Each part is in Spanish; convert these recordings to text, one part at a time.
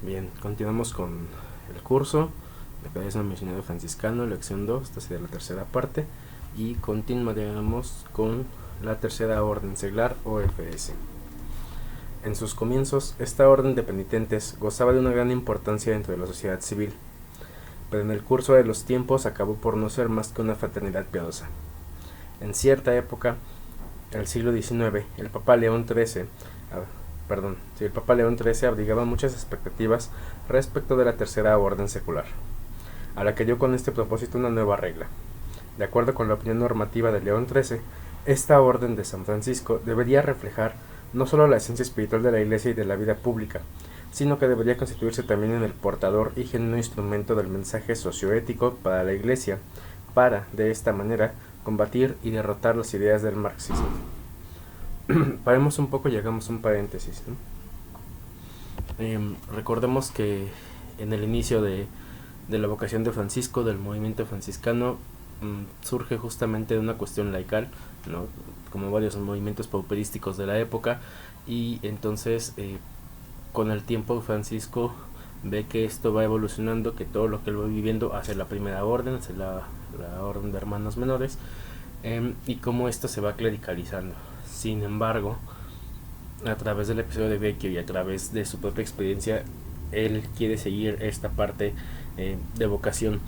Bien, continuamos con el curso de Catecismo Misionero Franciscano, lección 2, esta sería la tercera parte, y continuaremos con la tercera orden seglar o FS. En sus comienzos, esta orden de penitentes gozaba de una gran importancia dentro de la sociedad civil, pero en el curso de los tiempos acabó por no ser más que una fraternidad piadosa. En cierta época, el siglo XIX, el Papa León XIII abrigaba muchas expectativas respecto de la tercera orden secular, a la que dio con este propósito una nueva regla. De acuerdo con la opinión normativa de León XIII, esta orden de San Francisco debería reflejar no solo la esencia espiritual de la Iglesia y de la vida pública, sino que debería constituirse también en el portador y genuino instrumento del mensaje socioético para la Iglesia, para, de esta manera, combatir y derrotar las ideas del marxismo. Paremos un poco y hagamos un paréntesis, ¿no? Recordemos que en el inicio de la vocación de Francisco, del movimiento franciscano, surge justamente de una cuestión laical, ¿no? Como varios movimientos pauperísticos de la época, y entonces con el tiempo Francisco ve que esto va evolucionando, que todo lo que él va viviendo hacia la primera orden, hacia la orden de hermanos menores, y cómo esto se va clericalizando. Sin embargo, a través del episodio de Vecchio y a través de su propia experiencia, él quiere seguir esta parte de vocación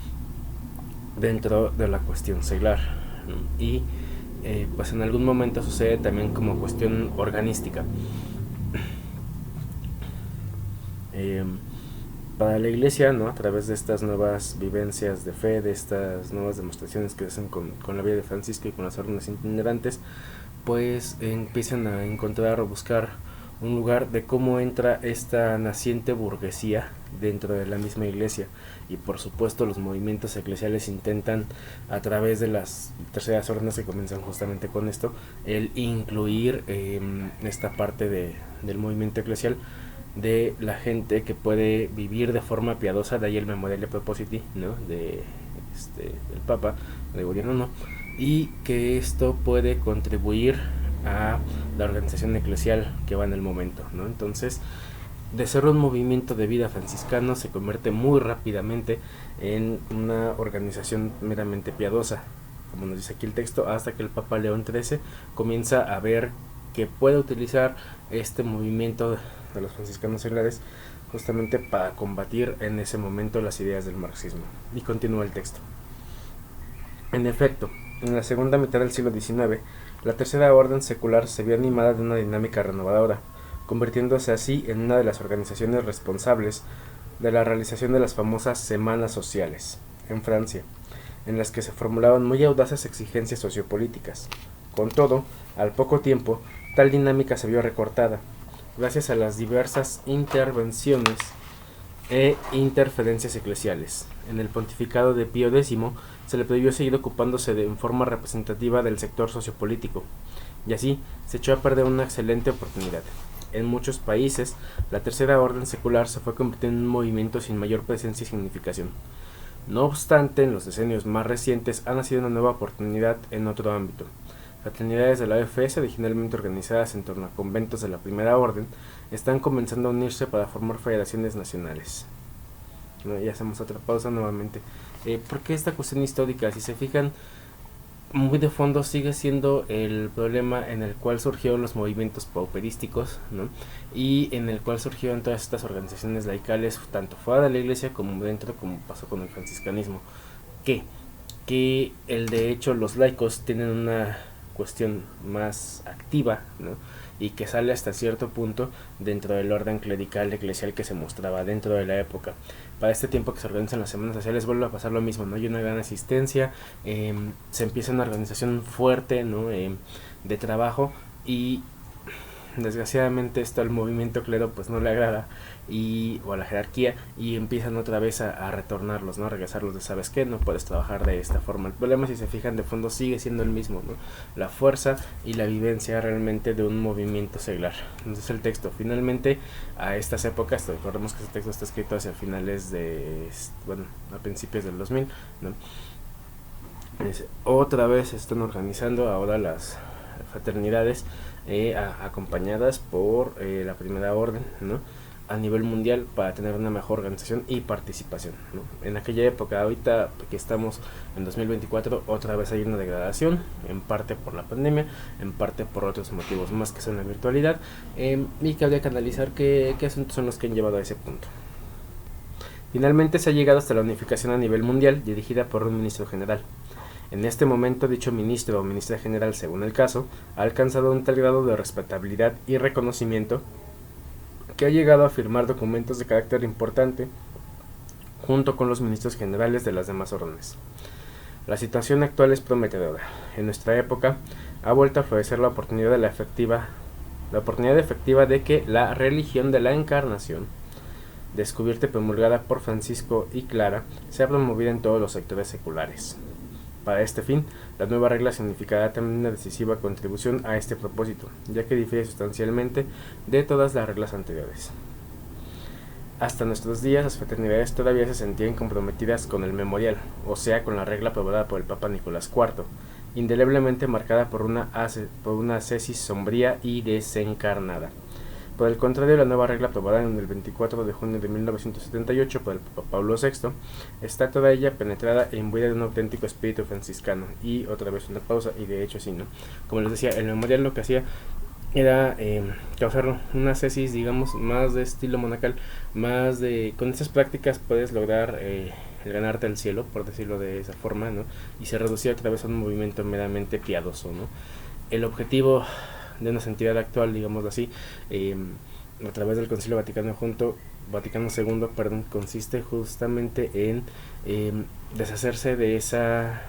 dentro de la cuestión seglar, ¿no? Y pues en algún momento sucede también como cuestión organística. Para la Iglesia, ¿no? A través de estas nuevas vivencias de fe, de estas nuevas demostraciones que hacen con la vida de Francisco y con las órdenes itinerantes, pues empiezan a encontrar o buscar un lugar de cómo entra esta naciente burguesía dentro de la misma Iglesia. Y por supuesto los movimientos eclesiales intentan, a través de las terceras órdenes que comienzan justamente con esto, el incluir esta parte del movimiento eclesial, de la gente que puede vivir de forma piadosa, de ahí el Memoriale Propositi, ¿no? Del Papa, de Gobierno, ¿no? Y que esto puede contribuir a la organización eclesial que va en el momento, ¿no? Entonces, de ser un movimiento de vida franciscano, se convierte muy rápidamente en una organización meramente piadosa, como nos dice aquí el texto, hasta que el Papa León XIII comienza a ver que puede utilizar este movimiento de los franciscanos seglares justamente para combatir en ese momento las ideas del marxismo. Y continúa el texto. En efecto, en la segunda mitad del siglo XIX, la tercera orden secular se vio animada de una dinámica renovadora, convirtiéndose así en una de las organizaciones responsables de la realización de las famosas semanas sociales en Francia, en las que se formulaban muy audaces exigencias sociopolíticas. Con todo, al poco tiempo, tal dinámica se vio recortada, gracias a las diversas intervenciones e interferencias eclesiales. En el pontificado de Pío X se le prohibió seguir ocupándose en forma representativa del sector sociopolítico, y así se echó a perder una excelente oportunidad. En muchos países, la tercera orden secular se fue convirtiendo en un movimiento sin mayor presencia y significación. No obstante, en los decenios más recientes ha nacido una nueva oportunidad en otro ámbito. Fraternidades de la OFS, originalmente organizadas en torno a conventos de la primera orden, están comenzando a unirse para formar federaciones nacionales. Y hacemos otra pausa nuevamente. ¿Por qué esta cuestión histórica? Si se fijan, muy de fondo sigue siendo el problema en el cual surgieron los movimientos pauperísticos, ¿no? Y en el cual surgieron todas estas organizaciones laicales, tanto fuera de la Iglesia como dentro, como pasó con el franciscanismo. Que de hecho los laicos tienen una cuestión más activa, ¿no? Y que sale hasta cierto punto dentro del orden clerical eclesial que se mostraba dentro de la época. Para este tiempo que se organizan las semanas sociales vuelve a pasar lo mismo, ¿no? Hay una gran asistencia, se empieza una organización fuerte, ¿no? De trabajo, y desgraciadamente esto al movimiento clero pues no le agrada, o a la jerarquía, y empiezan otra vez a retornarlos, ¿no? A regresarlos de, ¿sabes qué? No puedes trabajar de esta forma. El problema, si se fijan, de fondo sigue siendo el mismo, ¿no? La fuerza y la vivencia realmente de un movimiento seglar. Entonces el texto, finalmente, a estas épocas, recordemos que este texto está escrito hacia finales a principios del 2000, ¿no? Otra vez se están organizando ahora las fraternidades, acompañadas por la primera orden, ¿no? a nivel mundial para tener una mejor organización y participación, ¿no? En aquella época, ahorita que estamos en 2024, otra vez hay una degradación, en parte por la pandemia, en parte por otros motivos más que son la virtualidad, y que habría que analizar qué asuntos son los que han llevado a ese punto. Finalmente se ha llegado hasta la unificación a nivel mundial, dirigida por un ministro general. En este momento, dicho ministro o ministra general, según el caso, ha alcanzado un tal grado de respetabilidad y reconocimiento que ha llegado a firmar documentos de carácter importante junto con los ministros generales de las demás órdenes. La situación actual es prometedora. En nuestra época ha vuelto a ofrecer la oportunidad efectiva de que la religión de la encarnación, descubierta y promulgada por Francisco y Clara, sea promovida en todos los sectores seculares. Para este fin, la nueva regla significará también una decisiva contribución a este propósito, ya que difiere sustancialmente de todas las reglas anteriores. Hasta nuestros días, las fraternidades todavía se sentían comprometidas con el memorial, o sea, con la regla aprobada por el Papa Nicolás IV, indeleblemente marcada por una ascesis sombría y desencarnada. Por el contrario, la nueva regla aprobada en el 24 de junio de 1978 por el Papa Pablo VI está toda ella penetrada e imbuida de un auténtico espíritu franciscano. Y otra vez una pausa, y de hecho sí, ¿no? Como les decía, el memorial lo que hacía era causar una ascesis, digamos, más de estilo monacal, más de... Con estas prácticas puedes lograr el ganarte al cielo, por decirlo de esa forma, ¿no? Y se reducía otra vez a un movimiento meramente piadoso, ¿no? El objetivo de una santidad actual, digámoslo así, a través del Concilio Vaticano II, consiste justamente en deshacerse de esa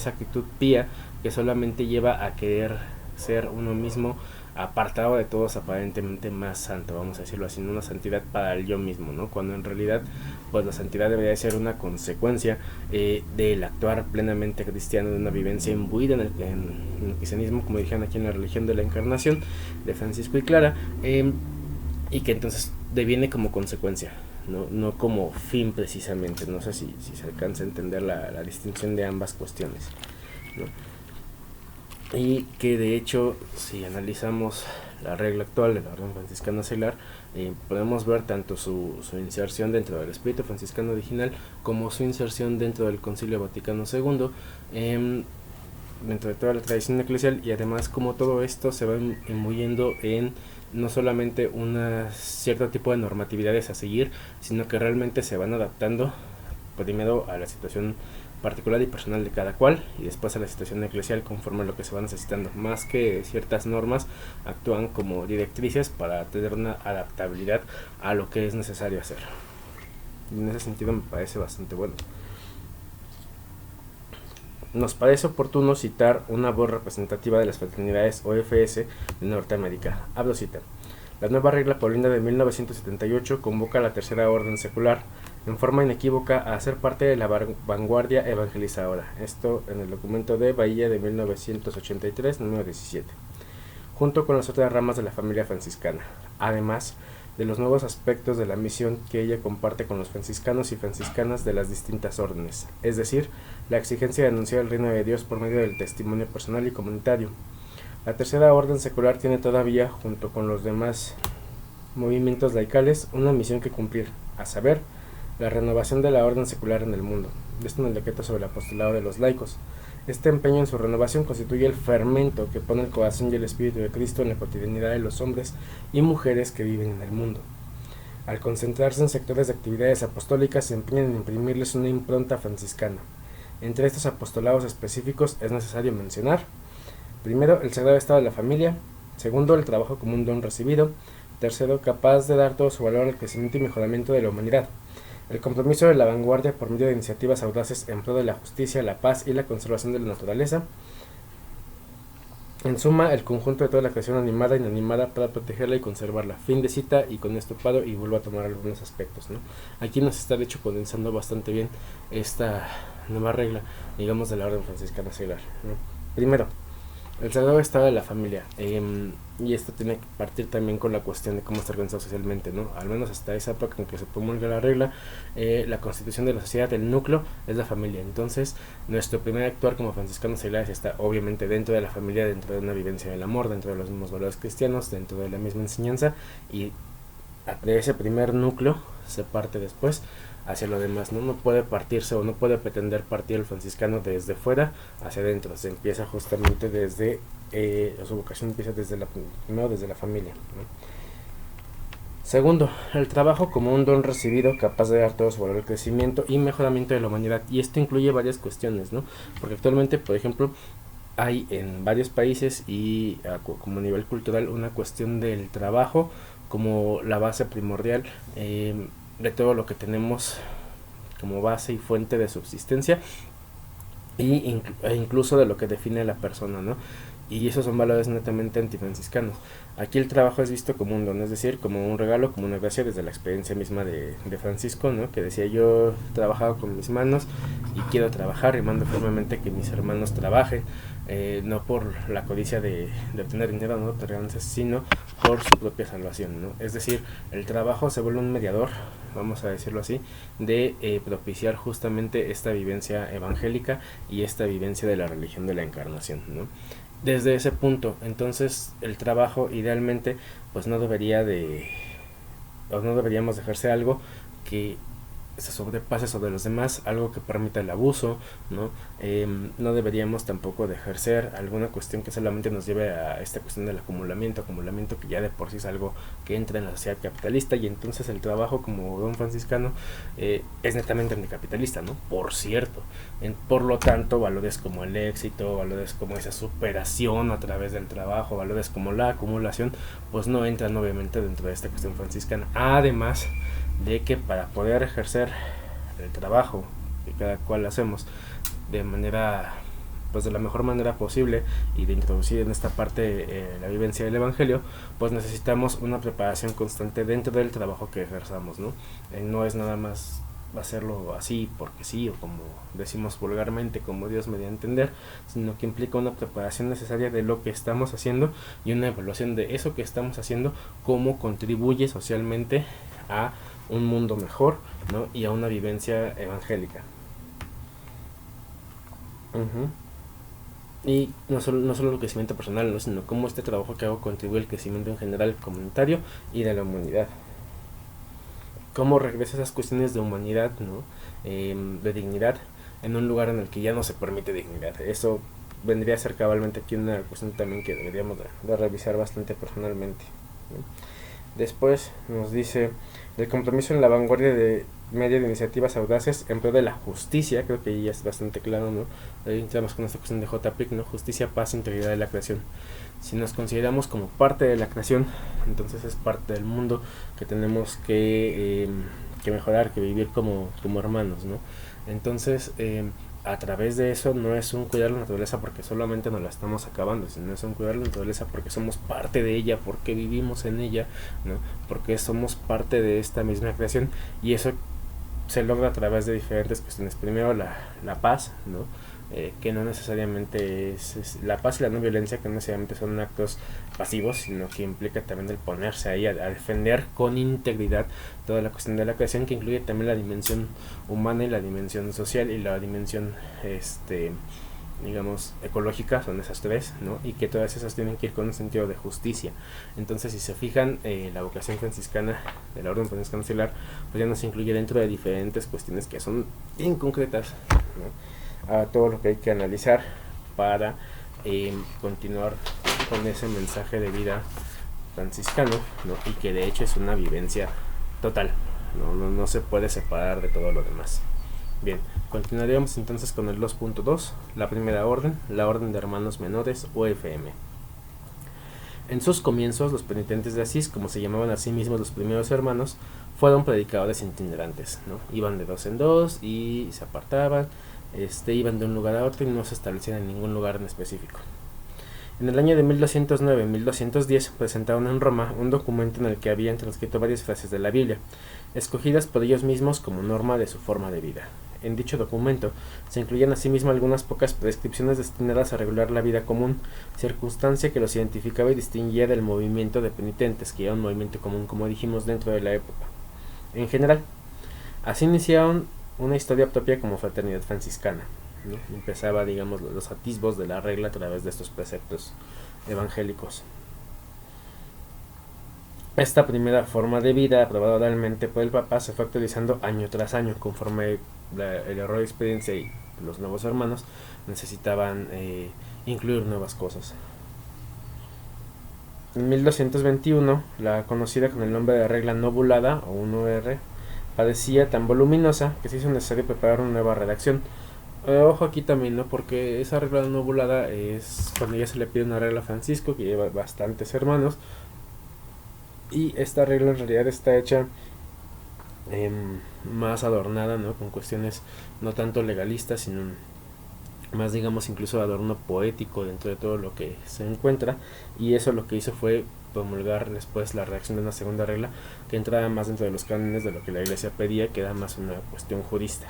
actitud pía que solamente lleva a querer ser uno mismo apartado de todos, aparentemente más santo, vamos a decirlo así, no una santidad para el yo mismo, ¿no? Cuando en realidad pues la santidad debería ser una consecuencia del actuar plenamente cristiano, de una vivencia imbuida en el cristianismo, como dijeron aquí en la religión de la encarnación de Francisco y Clara, y que entonces deviene como consecuencia, no como fin precisamente. No sé si se alcanza a entender la distinción de ambas cuestiones, ¿no? Y que de hecho, si analizamos la regla actual de la Orden Franciscana Seglar, podemos ver tanto su inserción dentro del espíritu franciscano original como su inserción dentro del Concilio Vaticano II, dentro de toda la tradición eclesial, y además como todo esto se va imbuyendo en no solamente un cierto tipo de normatividades a seguir, sino que realmente se van adaptando primero a la situación particular y personal de cada cual, y después a la situación eclesial conforme a lo que se va necesitando. Más que ciertas normas, actúan como directrices para tener una adaptabilidad a lo que es necesario hacer. Y en ese sentido me parece bastante bueno. Nos parece oportuno citar una voz representativa de las fraternidades OFS de Norteamérica. Abro cita. La nueva regla paulina de 1978 convoca a la Tercera Orden Secular en forma inequívoca a ser parte de la vanguardia evangelizadora. Esto en el documento de Bahía de 1983, número 17, junto con las otras ramas de la familia franciscana, además de los nuevos aspectos de la misión que ella comparte con los franciscanos y franciscanas de las distintas órdenes, es decir, la exigencia de anunciar el reino de Dios por medio del testimonio personal y comunitario. La Tercera Orden Secular tiene todavía, junto con los demás movimientos laicales, una misión que cumplir, a saber, la renovación de la orden secular en el mundo. Esto en el decreto sobre el apostolado de los laicos. Este empeño en su renovación constituye el fermento que pone el corazón y el espíritu de Cristo en la cotidianidad de los hombres y mujeres que viven en el mundo. Al concentrarse en sectores de actividades apostólicas, se empeñan en imprimirles una impronta franciscana. Entre estos apostolados específicos es necesario mencionar: primero, el sagrado estado de la familia; segundo, el trabajo como un don recibido; tercero, capaz de dar todo su valor al crecimiento y mejoramiento de la humanidad; el compromiso de la vanguardia por medio de iniciativas audaces en pro de la justicia, la paz y la conservación de la naturaleza; en suma, el conjunto de toda la creación animada e inanimada para protegerla y conservarla. Fin de cita, y con esto paro y vuelvo a tomar algunos aspectos, ¿no? Aquí nos está de hecho condensando bastante bien esta nueva regla, digamos, de la Orden Franciscana Seglar, ¿no? Primero, El sagrado estado de la familia. Y esto tiene que partir también con la cuestión de cómo está organizado socialmente, ¿no? Al menos hasta esa época en que se promulga la regla, la constitución de la sociedad, el núcleo, es la familia. Entonces, nuestro primer actuar como franciscanos seglares está obviamente dentro de la familia, dentro de una vivencia del amor, dentro de los mismos valores cristianos, dentro de la misma enseñanza, y de ese primer núcleo se parte después hacia lo demás, ¿no? No puede partirse o no puede pretender partir el franciscano desde fuera hacia adentro, se empieza justamente desde, su vocación empieza primero desde la familia, ¿no? Segundo, el trabajo como un don recibido capaz de dar todo su valor al crecimiento y mejoramiento de la humanidad, y esto incluye varias cuestiones, ¿no? Porque actualmente, por ejemplo, hay en varios países y como nivel cultural una cuestión del trabajo como la base primordial, de todo lo que tenemos como base y fuente de subsistencia e incluso de lo que define a la persona, ¿no? Y esos son valores netamente antifranciscanos. Aquí el trabajo es visto como un don, es decir, como un regalo, como una gracia desde la experiencia misma de Francisco, ¿no? Que decía: yo he trabajado con mis manos y quiero trabajar, y mando firmemente que mis hermanos trabajen, no por la codicia de obtener dinero, no de ganancias, sino por su propia salvación, ¿no? Es decir, el trabajo se vuelve un mediador, vamos a decirlo así, de propiciar justamente esta vivencia evangélica y esta vivencia de la religión de la encarnación, ¿no? Desde ese punto, entonces el trabajo idealmente pues no debería de, o no deberíamos dejarse algo que se sobrepase sobre los demás, algo que permita el abuso, ¿no? No deberíamos tampoco de ejercer alguna cuestión que solamente nos lleve a esta cuestión del acumulamiento que ya de por sí es algo que entra en la sociedad capitalista, y entonces el trabajo como don franciscano es netamente anticapitalista, ¿no? Por cierto, por lo tanto, valores como el éxito, valores como esa superación a través del trabajo, valores como la acumulación, pues no entran obviamente dentro de esta cuestión franciscana. Además de que para poder ejercer el trabajo que cada cual hacemos de manera, pues de la mejor manera posible, y de introducir en esta parte la vivencia del evangelio, pues necesitamos una preparación constante dentro del trabajo que ejerzamos, ¿no? No es nada más hacerlo así porque sí, o como decimos vulgarmente, como Dios me dio a entender, sino que implica una preparación necesaria de lo que estamos haciendo y una evaluación de eso que estamos haciendo, cómo contribuye socialmente a un mundo mejor, ¿no? Y a una vivencia evangélica. Y no solo el crecimiento personal, ¿no? Sino cómo este trabajo que hago contribuye al crecimiento en general comunitario y de la humanidad. Cómo regresa esas cuestiones de humanidad, ¿no? De dignidad, en un lugar en el que ya no se permite dignidad. Eso vendría a ser cabalmente aquí una cuestión también que deberíamos de revisar bastante personalmente, ¿no? Después nos dice: el compromiso en la vanguardia de medio de iniciativas audaces en pro de la justicia. Creo que ya es bastante claro, ¿no? Ahí entramos con esta cuestión de J.P., ¿no? Justicia, paz, integridad de la creación. Si nos consideramos como parte de la creación, entonces es parte del mundo que tenemos que mejorar, que vivir como hermanos, ¿no? Entonces, a través de eso no es un cuidar la naturaleza porque solamente nos la estamos acabando, sino es un cuidar la naturaleza porque somos parte de ella, porque vivimos en ella, ¿no? Porque somos parte de esta misma creación, y eso se logra a través de diferentes cuestiones. Primero la paz, ¿no? Que no necesariamente es la paz y la no violencia, que no necesariamente son actos pasivos, sino que implica también el ponerse ahí a defender con integridad toda la cuestión de la creación, que incluye también la dimensión humana y la dimensión social y la dimensión digamos ecológica. Son esas tres, ¿no? Y que todas esas tienen que ir con un sentido de justicia. Entonces, si se fijan, la vocación franciscana de la orden franciscana seglar pues ya nos incluye dentro de diferentes cuestiones que son bien concretas, ¿no? A todo lo que hay que analizar para continuar con ese mensaje de vida franciscano, ¿no? Y que de hecho es una vivencia total, no se puede separar de todo lo demás. Bien, continuaremos entonces con el 2.2, la primera orden, la orden de hermanos menores o FM. En sus comienzos, los penitentes de Asís, como se llamaban a sí mismos los primeros hermanos, fueron predicadores itinerantes, ¿no? Iban de dos en dos y se apartaban, iban de un lugar a otro y no se establecían en ningún lugar en específico. En el año de 1209-1210 presentaron en Roma un documento en el que habían transcrito varias frases de la Biblia, escogidas por ellos mismos como norma de su forma de vida. En dicho documento se incluyen asimismo algunas pocas prescripciones destinadas a regular la vida común, circunstancia que los identificaba y distinguía del movimiento de penitentes, que era un movimiento común, como dijimos, dentro de la época. En general, así iniciaron una historia propia como fraternidad franciscana, ¿no? Empezaba, digamos, los atisbos de la regla a través de estos preceptos evangélicos. Esta primera forma de vida, aprobada oralmente por el Papa, se fue actualizando año tras año, conforme el error de experiencia y los nuevos hermanos necesitaban incluir nuevas cosas. En 1221, la conocida con el nombre de regla novulada, o 1R, parecía tan voluminosa que se hizo necesario preparar una nueva redacción. Ojo aquí también, ¿no? Porque esa regla novulada es cuando ya se le pide una regla a Francisco, que lleva bastantes hermanos, y esta regla en realidad está hecha más adornada, ¿no? Con cuestiones no tanto legalistas, sino más, digamos, incluso adorno poético dentro de todo lo que se encuentra, y eso lo que hizo fue promulgar después la redacción de una segunda regla que entraba más dentro de los cánones de lo que la iglesia pedía, que era más una cuestión jurista.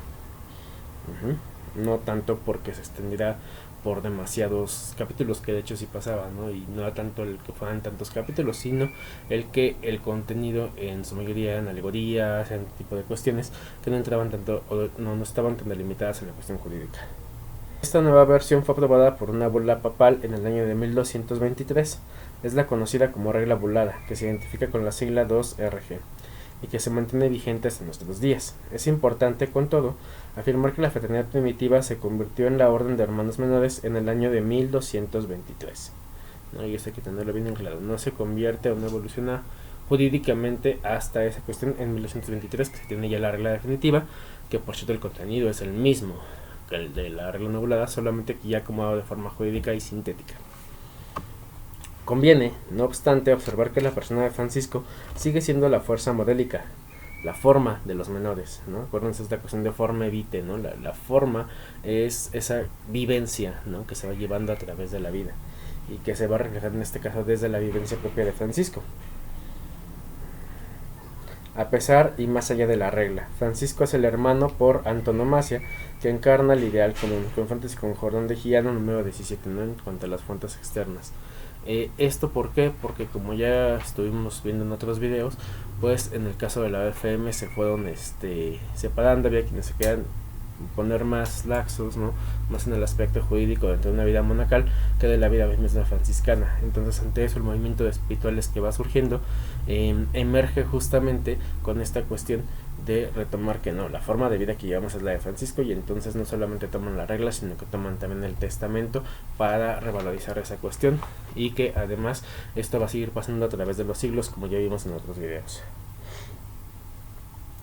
No tanto porque se extendiera por demasiados capítulos, que de hecho sí pasaba, ¿no? Y no era tanto el que fueran tantos capítulos, sino el que el contenido en su mayoría eran alegorías, ese tipo de cuestiones que no entraban tanto, o no estaban tan delimitadas en la cuestión jurídica. Esta nueva versión fue aprobada por una bula papal en el año de 1223. Es la conocida como regla bulada, que se identifica con la sigla 2RG y que se mantiene vigente hasta nuestros días. Es importante, con todo, afirmar que la fraternidad primitiva se convirtió en la orden de hermanos menores en el año de 1223. ¿No? Y esto hay que tenerlo bien en claro. No se convierte o no evoluciona jurídicamente hasta esa cuestión en 1223, que se tiene ya la regla definitiva, que por cierto el contenido es el mismo que el de la regla novulada, solamente que ya acomodado de forma jurídica y sintética. Conviene, no obstante, observar que la persona de Francisco sigue siendo la fuerza modélica, la forma de los menores, ¿no? Acuérdense esta cuestión de forma vitae, ¿no? La forma es esa vivencia, ¿no? Que se va llevando a través de la vida y que se va a reflejar en este caso desde la vivencia propia de Francisco. A pesar y más allá de la regla, Francisco es el hermano por antonomasia que encarna el ideal común, confrontes con Jordán de Giano número 17, ¿no? En cuanto a las fuentes externas. ¿Esto por qué? Porque como ya estuvimos viendo en otros videos, pues en el caso de la FM se fueron separando, había quienes se quedan poner más laxos, ¿no? Más en el aspecto jurídico dentro de una vida monacal que de la vida misma franciscana. Entonces ante eso el movimiento de espirituales que va surgiendo emerge justamente con esta cuestión de retomar que no, la forma de vida que llevamos es la de Francisco, y entonces no solamente toman la regla, sino que toman también el testamento para revalorizar esa cuestión, y que además esto va a seguir pasando a través de los siglos, como ya vimos en otros videos.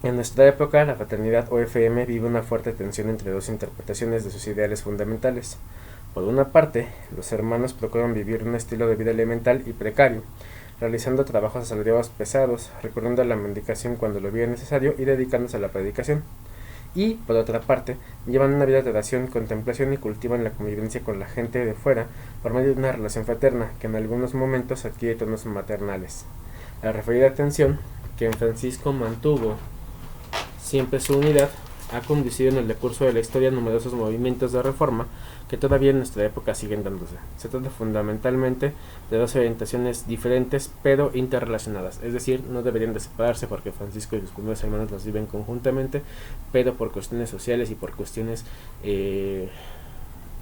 En nuestra época, la fraternidad OFM vive una fuerte tensión entre dos interpretaciones de sus ideales fundamentales. Por una parte, los hermanos procuran vivir un estilo de vida elemental y precario, realizando trabajos asalariados pesados, recurriendo a la mendicación cuando lo vean necesario y dedicándose a la predicación. Y, por otra parte, llevan una vida de oración, contemplación y cultivan la convivencia con la gente de fuera por medio de una relación fraterna que en algunos momentos adquiere tonos maternales. La referida tensión, que en Francisco mantuvo siempre su unidad, ha conducido en el decurso de la historia numerosos movimientos de reforma que todavía en nuestra época siguen dándose. Se trata fundamentalmente de dos orientaciones diferentes pero interrelacionadas, es decir, no deberían de separarse porque Francisco y sus primeros hermanos las viven conjuntamente, pero por cuestiones sociales y por cuestiones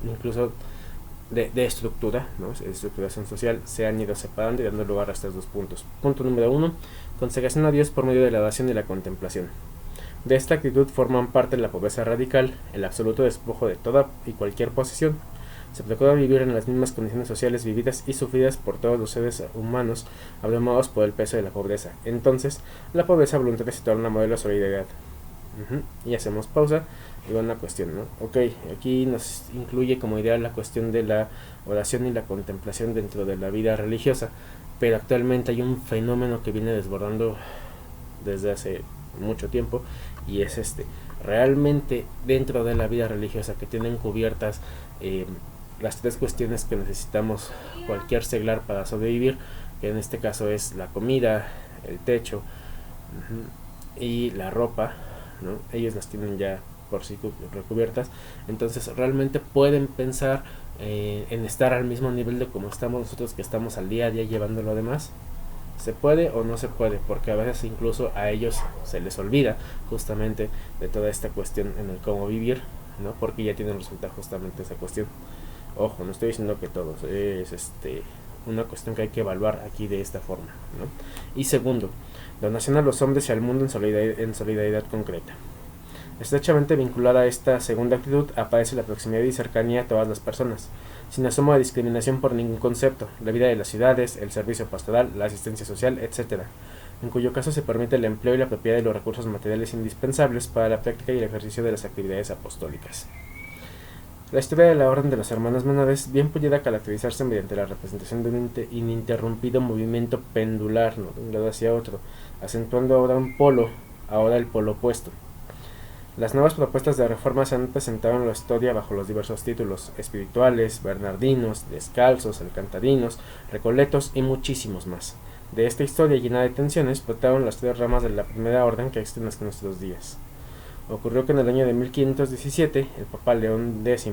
incluso de estructura, ¿no? Estructuración social, se han ido separando y dando lugar a estos dos puntos. Punto número 1, consagración a Dios por medio de la oración y la contemplación. De esta actitud forman parte la pobreza radical, el absoluto despojo de toda y cualquier posesión. Se procura vivir en las mismas condiciones sociales vividas y sufridas por todos los seres humanos, abrumados por el peso de la pobreza. Entonces, la pobreza voluntaria se torna modelo de solidaridad. Y hacemos pausa y va una cuestión, ¿no? Ok, aquí nos incluye como idea la cuestión de la oración y la contemplación dentro de la vida religiosa, pero actualmente hay un fenómeno que viene desbordando desde hace mucho tiempo, y es realmente dentro de la vida religiosa que tienen cubiertas las tres cuestiones que necesitamos cualquier seglar para sobrevivir, que en este caso es la comida, el techo y la ropa, ¿no? Ellos las tienen ya por sí recubiertas. Entonces realmente pueden pensar en estar al mismo nivel de como estamos nosotros, que estamos al día a día llevando lo demás. ¿Se puede o no se puede? Porque a veces incluso a ellos se les olvida justamente de toda esta cuestión en el cómo vivir, ¿no? Porque ya tienen resultado justamente esa cuestión. Ojo, no estoy diciendo que todos, es una cuestión que hay que evaluar aquí de esta forma, ¿no? Y segundo, donación a los hombres y al mundo en solidaridad concreta. Estrechamente vinculada a esta segunda actitud aparece la proximidad y cercanía a todas las personas, sin asomo de discriminación por ningún concepto, la vida de las ciudades, el servicio pastoral, la asistencia social, etc., en cuyo caso se permite el empleo y la propiedad de los recursos materiales indispensables para la práctica y el ejercicio de las actividades apostólicas. La historia de la Orden de los Hermanos Menores bien pudiera caracterizarse mediante la representación de un ininterrumpido movimiento pendular, ¿no?, de un lado hacia otro, acentuando ahora un polo, ahora el polo opuesto. Las nuevas propuestas de reforma se han presentado en la historia bajo los diversos títulos: espirituales, bernardinos, descalzos, alcantarinos, recoletos y muchísimos más. De esta historia llena de tensiones brotaron las tres ramas de la primera orden que existen hasta nuestros días. Ocurrió que en el año de 1517 el Papa León X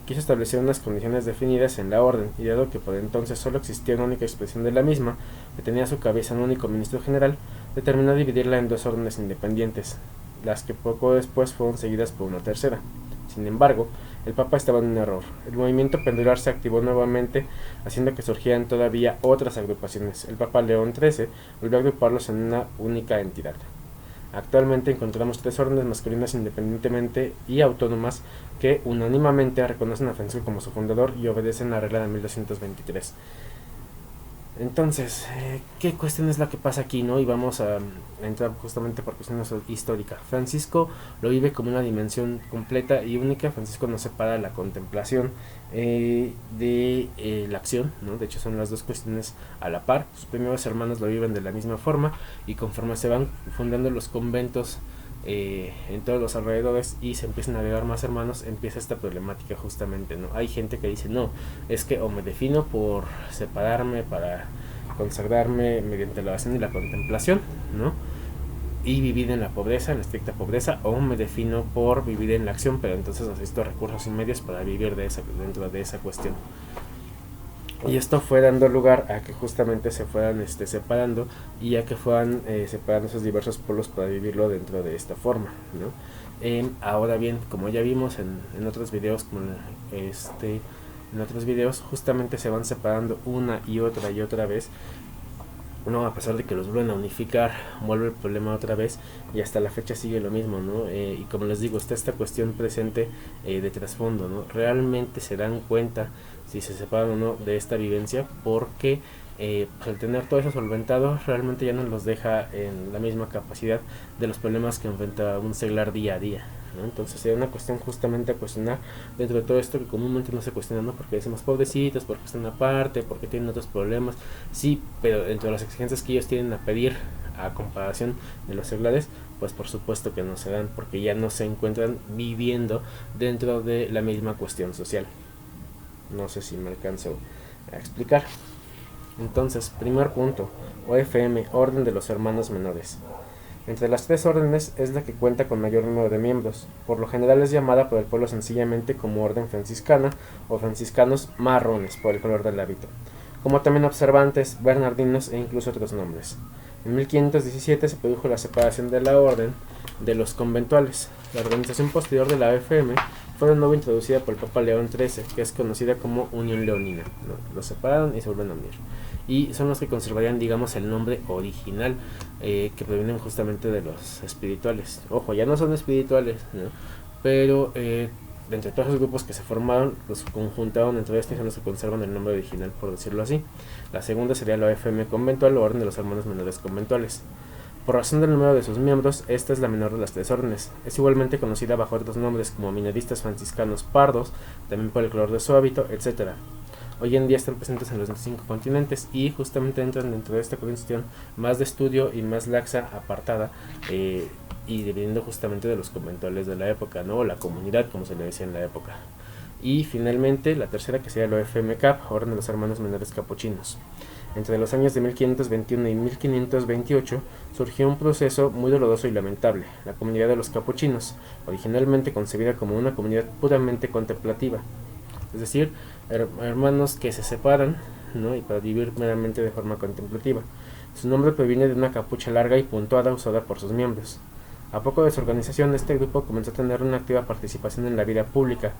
quiso establecer unas condiciones definidas en la orden, y dado que por entonces solo existía una única expresión de la misma, que tenía a su cabeza un único ministro general, determinó dividirla en dos órdenes independientes, las que poco después fueron seguidas por una tercera. Sin embargo, el Papa estaba en un error. El movimiento pendular se activó nuevamente, haciendo que surgieran todavía otras agrupaciones. El Papa León XIII volvió a agruparlos en una única entidad. Actualmente encontramos tres órdenes masculinas independientemente y autónomas que unánimemente reconocen a Francisco como su fundador y obedecen la regla de 1223. Entonces, ¿qué cuestión es la que pasa aquí, no? Y vamos a entrar justamente por cuestiones históricas. Francisco lo vive como una dimensión completa y única. Francisco no separa la contemplación de la acción, ¿no? De hecho, son las dos cuestiones a la par. Sus primeros hermanos lo viven de la misma forma, y conforme se van fundando los conventos en todos los alrededores y se empiezan a agregar más hermanos, empieza esta problemática justamente, ¿no? Hay gente que dice, no, es que o me defino por separarme para consagrarme mediante la oración y la contemplación, ¿no?, y vivir en la pobreza, en la estricta pobreza, o me defino por vivir en la acción, pero entonces necesito recursos y medios para vivir dentro de esa cuestión. Y esto fue dando lugar a que justamente se fueran separando, y a que fueran separando esos diversos polos para vivirlo dentro de esta forma, ¿no? Ahora bien, como ya vimos en otros videos, en otros videos justamente se van separando una y otra vez, no, a pesar de que los vuelven a unificar, vuelve el problema otra vez, y hasta la fecha sigue lo mismo, ¿no? Y como les digo, está esta cuestión presente de trasfondo, ¿no? Realmente se dan cuenta si se separan o no de esta vivencia, porque pues al tener todo eso solventado, realmente ya no los deja en la misma capacidad de los problemas que enfrenta un seglar día a día, ¿no? Entonces sería una cuestión justamente a cuestionar dentro de todo esto, que comúnmente no se cuestiona, ¿no? Porque decimos pobrecitos, porque están aparte, porque tienen otros problemas, sí, pero dentro de las exigencias que ellos tienen a pedir a comparación de los seglares, pues por supuesto que no se dan, porque ya no se encuentran viviendo dentro de la misma cuestión social. No sé si me alcanzo a explicar. Entonces, primer punto, OFM, Orden de los Hermanos Menores. Entre las tres órdenes es la que cuenta con mayor número de miembros. Por lo general es llamada por el pueblo sencillamente como Orden Franciscana o franciscanos marrones por el color del hábito, como también observantes, bernardinos e incluso otros nombres. En 1517 se produjo la separación de la orden de los conventuales. La organización posterior de la OFM fue de nuevo introducida por el Papa León XIII, que es conocida como Unión Leonina, ¿no? Los separaron y se vuelven a unir. Y son los que conservarían, digamos, el nombre original, que provienen justamente de los espirituales. Ojo, ya no son espirituales, ¿no? Pero de entre todos los grupos que se formaron, los conjuntaron entre estos y son los que conservan el nombre original, por decirlo así. La segunda sería la OFM conventual, o Orden de los Hermanos Menores Conventuales. Por razón del número de sus miembros, esta es la menor de las tres órdenes. Es igualmente conocida bajo otros nombres como minoristas franciscanos pardos, también por el color de su hábito, etc. Hoy en día están presentes en los 25 continentes y justamente entran dentro de esta cuestión más de estudio y más laxa, apartada, y dependiendo justamente de los conventuales de la época, ¿no? O la comunidad, como se le decía en la época. Y finalmente la tercera, que sería la OFM Cap, Orden de los Hermanos Menores Capuchinos. Entre los años de 1521 y 1528 surgió un proceso muy doloroso y lamentable, la comunidad de los capuchinos, originalmente concebida como una comunidad puramente contemplativa, es decir, hermanos que se separan, ¿no? Y para vivir meramente de forma contemplativa. Su nombre proviene de una capucha larga y puntuada usada por sus miembros. A poco de su organización, este grupo comenzó a tener una activa participación en la vida pública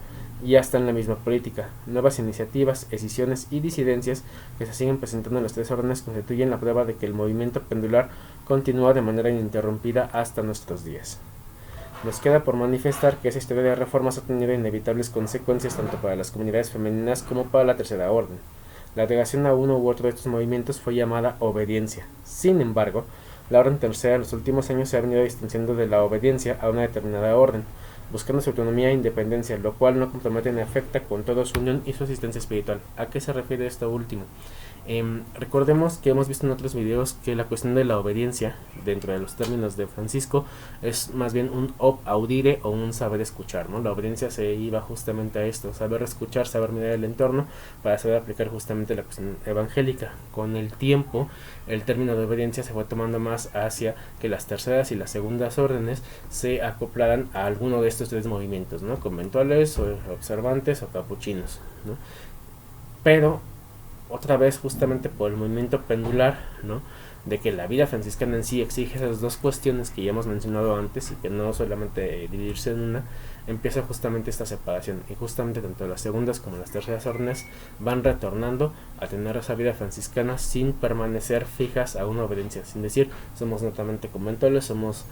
y hasta en la misma política. Nuevas iniciativas, escisiones y disidencias que se siguen presentando en los tres órdenes constituyen la prueba de que el movimiento pendular continúa de manera ininterrumpida hasta nuestros días. Nos queda por manifestar que esa historia de reformas ha tenido inevitables consecuencias tanto para las comunidades femeninas como para la tercera orden. La agregación a uno u otro de estos movimientos fue llamada obediencia. Sin embargo, la orden tercera en los últimos años se ha venido distanciando de la obediencia a una determinada orden, buscando su autonomía e independencia, lo cual no compromete ni afecta con toda su unión y su asistencia espiritual. ¿A qué se refiere esto último? Recordemos que hemos visto en otros videos que la cuestión de la obediencia, dentro de los términos de Francisco, es más bien un ob audire o un saber escuchar, ¿no? La obediencia se iba justamente a esto, saber escuchar, saber mirar el entorno para saber aplicar justamente la cuestión evangélica. Con el tiempo, el término de obediencia se fue tomando más hacia que las terceras y las segundas órdenes se acoplaran a alguno de estos tres movimientos, ¿no? Conventuales, o observantes o capuchinos, ¿no? Pero otra vez justamente por el movimiento pendular, ¿no? De que la vida franciscana en sí exige esas dos cuestiones que ya hemos mencionado antes y que no solamente dividirse en una, empieza justamente esta separación y justamente tanto las segundas como las terceras órdenes van retornando a tener esa vida franciscana sin permanecer fijas a una obediencia, sin decir somos netamente conventuales, somos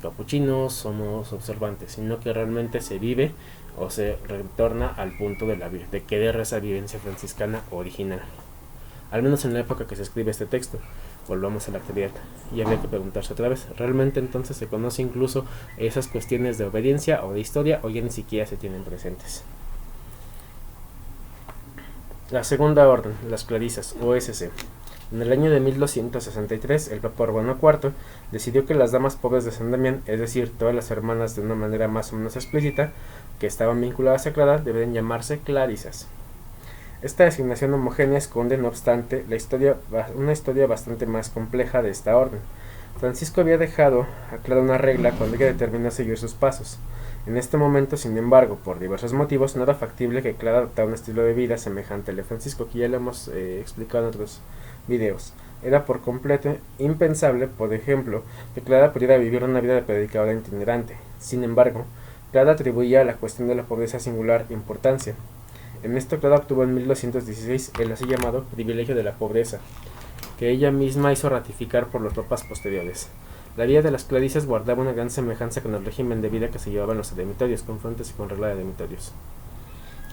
capuchinos, somos observantes, sino que realmente se vive o se retorna al punto de querer esa vivencia franciscana original. Al menos en la época que se escribe este texto. Volvamos a la actualidad. Y habría que preguntarse otra vez, ¿realmente entonces se conoce incluso esas cuestiones de obediencia o de historia o ya ni siquiera se tienen presentes? La segunda orden, las clarisas, OSC. En el año de 1263, el Papa Urbano IV decidió que las damas pobres de San Damián, es decir, todas las hermanas de una manera más o menos explícita, que estaban vinculadas a Clara, deben llamarse clarisas. Esta designación homogénea esconde, no obstante, una historia bastante más compleja de esta orden. Francisco había dejado a Clara una regla cuando ella determinó seguir sus pasos. En este momento, sin embargo, por diversos motivos, no era factible que Clara adoptara un estilo de vida semejante al de Francisco, que ya lo hemos explicado en otros videos. Era por completo impensable, por ejemplo, que Clara pudiera vivir una vida de predicadora itinerante. Sin embargo, Clara atribuía a la cuestión de la pobreza singular importancia. En esto Clara obtuvo en 1216 el así llamado privilegio de la pobreza, que ella misma hizo ratificar por los papas posteriores. La vida de las clarisas guardaba una gran semejanza con el régimen de vida que se llevaban los eremitorios, con fuentes y con regla de eremitorios.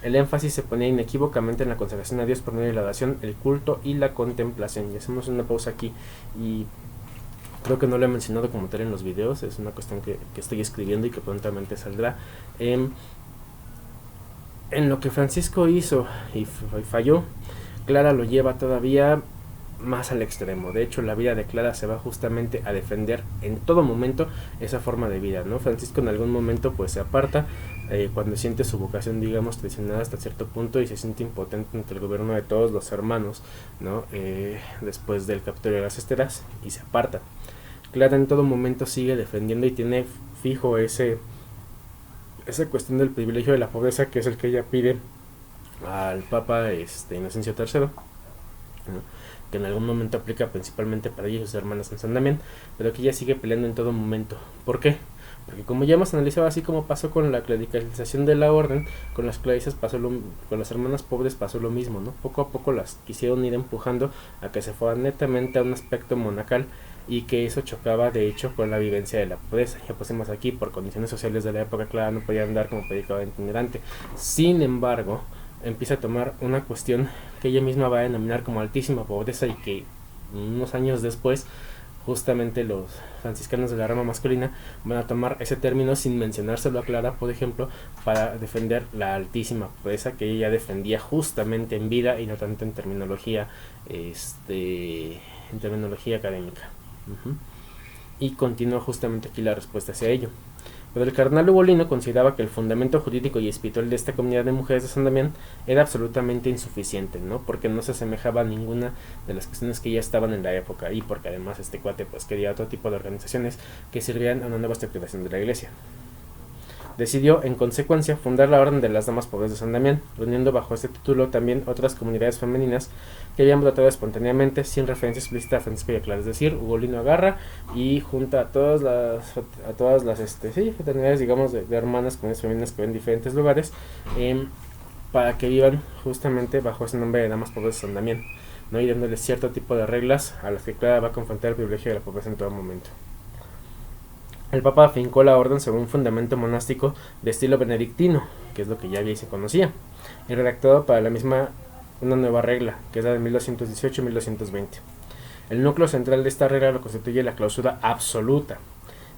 El énfasis se ponía inequívocamente en la consagración a Dios por medio de la oración, el culto y la contemplación. Y hacemos una pausa aquí y creo que no lo he mencionado como tal en los videos, es una cuestión que estoy escribiendo y que prontamente saldrá. En lo que Francisco hizo y falló, Clara lo lleva todavía más al extremo. De hecho, la vida de Clara se va justamente a defender en todo momento esa forma de vida, ¿no? Francisco en algún momento pues se aparta cuando siente su vocación, digamos, traicionada hasta cierto punto y se siente impotente ante el gobierno de todos los hermanos, ¿no? Después del capítulo de las esteras, y se aparta. Clara en todo momento sigue defendiendo y tiene fijo esa cuestión del privilegio de la pobreza, que es el que ella pide al Papa Inocencio III, ¿no? Que en algún momento aplica principalmente para ella y sus hermanas en San Damián, pero que ella sigue peleando en todo momento. ¿Por qué? Porque como ya hemos analizado, así como pasó con la clericalización de la orden, con las clarisas con las hermanas pobres pasó lo mismo, ¿no? Poco a poco las quisieron ir empujando a que se fueran netamente a un aspecto monacal, y que eso chocaba de hecho con la vivencia de la pobreza. Ya pusimos aquí, por condiciones sociales de la época, Clara no podía andar como predicadora itinerante. Sin embargo, empieza a tomar una cuestión que ella misma va a denominar como altísima pobreza, y que unos años después justamente los franciscanos de la rama masculina van a tomar ese término sin mencionárselo a Clara, por ejemplo, para defender la altísima pobreza que ella defendía justamente en vida y no tanto en terminología académica. Y continúa justamente aquí la respuesta hacia ello. Pero el cardenal Ugolino consideraba que el fundamento jurídico y espiritual de esta comunidad de mujeres de San Damián era absolutamente insuficiente, ¿no? Porque no se asemejaba a ninguna de las cuestiones que ya estaban en la época, y porque además este cuate pues quería otro tipo de organizaciones que sirvieran a una nueva estructuración de la iglesia. Decidió, en consecuencia, fundar la Orden de las Damas Pobres de San Damián, reuniendo bajo este título también otras comunidades femeninas que habían brotado espontáneamente, sin referencia explícita a Francisco y a Clara. Es decir, Ugolino agarra y junta a todas las fraternidades, digamos, de hermanas comunidades femeninas que ven en diferentes lugares, para que vivan justamente bajo ese nombre de Damas Pobres de San Damián, ¿no? Y dándoles cierto tipo de reglas a las que Clara va a confrontar el privilegio de la pobreza en todo momento. El Papa afincó la orden sobre un fundamento monástico de estilo benedictino, que es lo que ya había y se conocía, y redactado para la misma una nueva regla, que es la de 1218 y 1220. El núcleo central de esta regla lo constituye la clausura absoluta,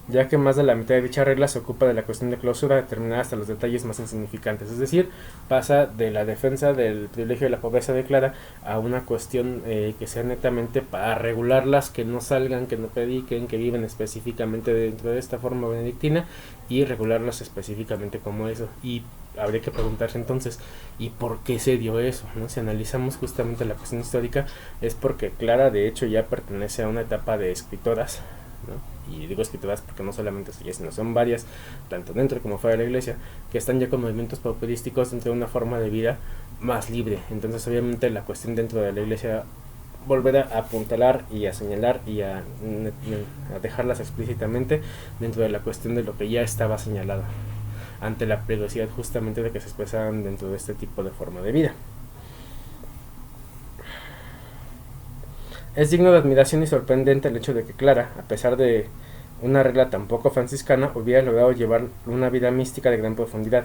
ya que más de la mitad de dicha regla se ocupa de la cuestión de clausura, determinada hasta los detalles más insignificantes. Es decir, pasa de la defensa del privilegio de la pobreza de Clara a una cuestión que sea netamente para regularlas, que no salgan, que no prediquen, que viven específicamente dentro de esta forma benedictina, y regularlas específicamente como eso. Y habría que preguntarse entonces, ¿y por qué se dio eso? ¿No? Si analizamos justamente la cuestión histórica, es porque Clara de hecho ya pertenece a una etapa de escritoras, ¿no? Y digo escritoras porque no solamente es ella, sino son varias, tanto dentro como fuera de la iglesia, que están ya con movimientos pauperísticos dentro de una forma de vida más libre. Entonces obviamente la cuestión dentro de la iglesia, volver a apuntalar y a señalar y a dejarlas explícitamente dentro de la cuestión de lo que ya estaba señalado, ante la peligrosidad justamente de que se expresaran dentro de este tipo de forma de vida. Es digno de admiración y sorprendente el hecho de que Clara, a pesar de una regla tan poco franciscana, hubiera logrado llevar una vida mística de gran profundidad.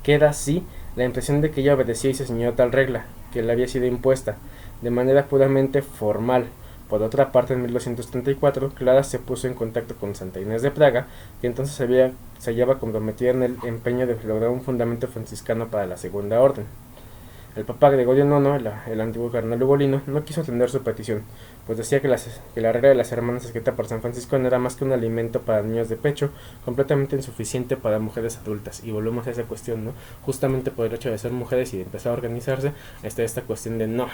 Queda así la impresión de que ella obedeció y se ciñó a tal regla, que le había sido impuesta, de manera puramente formal. Por otra parte, en 1234, Clara se puso en contacto con Santa Inés de Praga, que entonces se hallaba comprometida en el empeño de lograr un fundamento franciscano para la Segunda Orden. El Papa Gregorio IX, el antiguo cardenal Ugolino, no quiso atender su petición, pues decía que la regla de las hermanas escrita por San Francisco no era más que un alimento para niños de pecho, completamente insuficiente para mujeres adultas. Y volvemos a esa cuestión, ¿no? Justamente por el hecho de ser mujeres y de empezar a organizarse, está esta cuestión de no,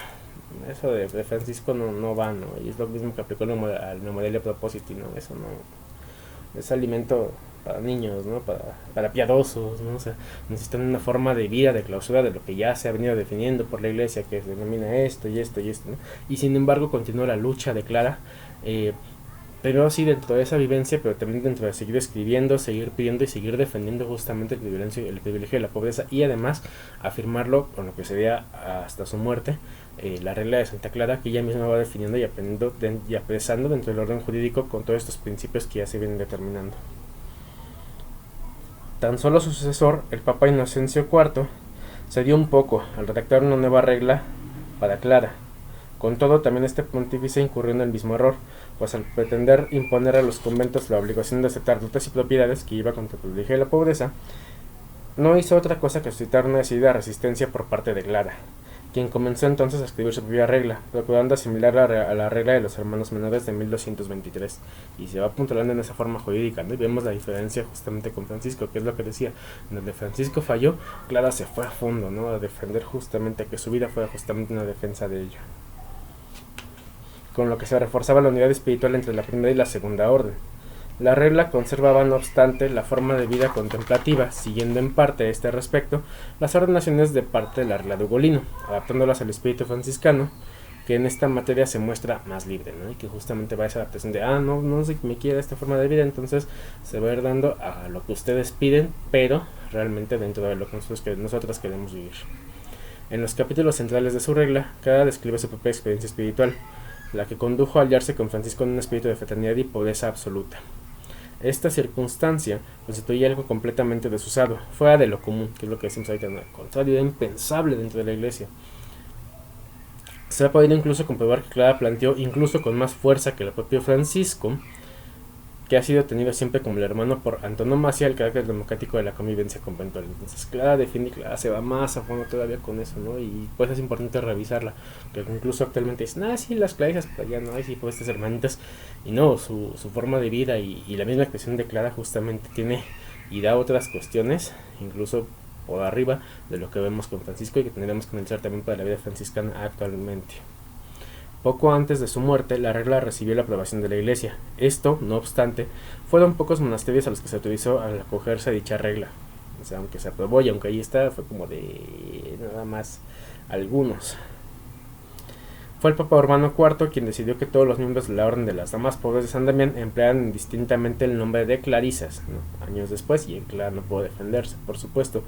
eso de Francisco no va, ¿no? Y es lo mismo que aplicó al Memorial Propositi, ¿no? Eso no es alimento para niños, ¿no? Para piadosos, ¿no? O sea, necesitan una forma de vida, de clausura de lo que ya se ha venido definiendo por la iglesia, que se denomina esto y esto y esto, ¿no? Y sin embargo continúa la lucha de Clara, pero sí dentro de esa vivencia, pero también dentro de seguir escribiendo, seguir pidiendo y seguir defendiendo justamente el privilegio de la pobreza, y además afirmarlo con lo que sería hasta su muerte, la regla de Santa Clara, que ella misma va definiendo y aprendiendo y apresando dentro del orden jurídico con todos estos principios que ya se vienen determinando. Tan solo su sucesor, el Papa Inocencio IV, cedió un poco al redactar una nueva regla para Clara. Con todo, también este pontífice incurrió en el mismo error, pues al pretender imponer a los conventos la obligación de aceptar dotes y propiedades, que iba contra el privilegio de la pobreza, no hizo otra cosa que suscitar una decidida resistencia por parte de Clara, quien comenzó entonces a escribir su propia regla, procurando asimilar a la regla de los hermanos menores de 1223, y se va apuntalando en esa forma jurídica, ¿no? Y vemos la diferencia justamente con Francisco, que es lo que decía, donde Francisco falló, Clara se fue a fondo, ¿no? A defender justamente, a que su vida fuera justamente una defensa de ello, con lo que se reforzaba la unidad espiritual entre la primera y la segunda orden. La regla conservaba, no obstante, la forma de vida contemplativa, siguiendo en parte a este respecto las ordenaciones de parte de la regla de Ugolino, adaptándolas al espíritu franciscano, que en esta materia se muestra más libre, ¿no? Y que justamente va a esa adaptación de, no sé que me quiera esta forma de vida, entonces se va a ir dando a lo que ustedes piden, pero realmente dentro de lo que nosotros queremos vivir. En los capítulos centrales de su regla, cada describe su propia experiencia espiritual, la que condujo a aliarse con Francisco en un espíritu de fraternidad y pobreza absoluta. Esta circunstancia constituye algo completamente desusado, fuera de lo común, que es lo que decimos ahorita, al contrario, era impensable dentro de la iglesia. Se ha podido incluso comprobar que Clara planteó, incluso con más fuerza que el propio Francisco, que ha sido tenido siempre como el hermano por antonomasia, el carácter democrático de la convivencia conventual. Entonces Clara defiende, Clara se va más a fondo todavía con eso, ¿no? Y pues es importante revisarla, que incluso actualmente dicen, sí, las clarisas, pues ya no hay, sí, pues estas hermanitas, y no, su forma de vida y la misma expresión de Clara justamente tiene y da otras cuestiones, incluso por arriba de lo que vemos con Francisco y que tendríamos que analizar también para la vida franciscana actualmente. Poco antes de su muerte, la regla recibió la aprobación de la Iglesia. Esto, no obstante, fueron pocos monasterios a los que se autorizó al acogerse a dicha regla. O sea, aunque se aprobó y aunque ahí está, fue como de nada más algunos. Fue el Papa Urbano IV quien decidió que todos los miembros de la Orden de las Damas Pobres de San Damián emplearan indistintamente el nombre de clarisas, ¿no? Años después, y Clara no pudo defenderse, por supuesto,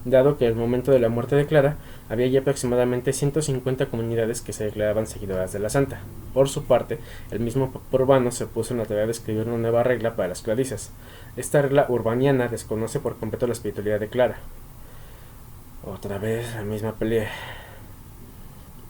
dado que en el momento de la muerte de Clara había ya aproximadamente 150 comunidades que se declaraban seguidoras de la santa. Por su parte, el mismo Papa Urbano se puso en la tarea de escribir una nueva regla para las clarisas. Esta regla urbaniana desconoce por completo la espiritualidad de Clara. Otra vez la misma pelea.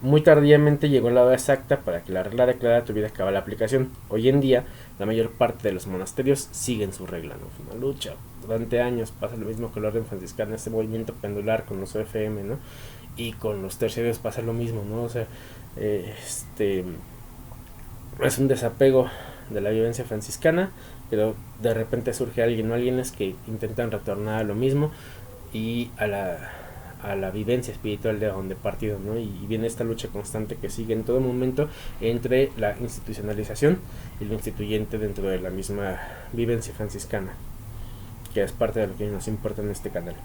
Muy tardíamente llegó la hora exacta para que la regla de Clara tuviera cabal aplicación. Hoy en día, la mayor parte de los monasterios siguen su regla, ¿no? Fue una lucha. Durante años pasa lo mismo con la orden franciscana, este movimiento pendular con los OFM, ¿no? Y con los terciarios pasa lo mismo, ¿no? O sea, es un desapego de la vivencia franciscana, pero de repente surge alguien o alguienes que intentan retornar a lo mismo y a la vivencia espiritual de donde partieron, ¿no? Y viene esta lucha constante que sigue en todo momento entre la institucionalización y lo instituyente dentro de la misma vivencia franciscana, que es parte de lo que nos importa en este canal.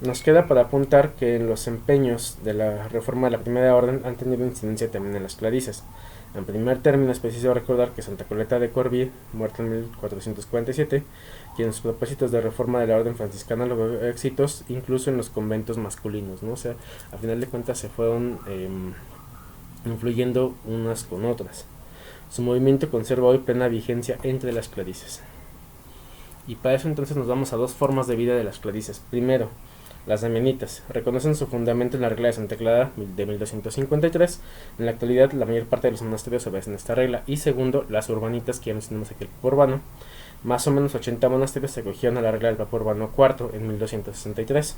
Nos queda para apuntar que los empeños de la reforma de la Primera Orden han tenido incidencia también en las clarisas. En primer término es preciso recordar que Santa Coleta de Corbie, muerta en 1447, quien en sus propósitos de reforma de la orden franciscana logró éxitos incluso en los conventos masculinos, ¿no? O sea, a final de cuentas se fueron influyendo unas con otras. Su movimiento conserva hoy plena vigencia entre las clarisas. Y para eso entonces nos vamos a dos formas de vida de las clarisas. Primero, las damianitas reconocen su fundamento en la regla de Santa Clara de 1253. En la actualidad, la mayor parte de los monasterios obedecen esta regla. Y segundo, las urbanitas, que ya mencionamos aquí el Papa Urbano. Más o menos 80 monasterios se acogieron a la regla del Papa Urbano IV en 1263.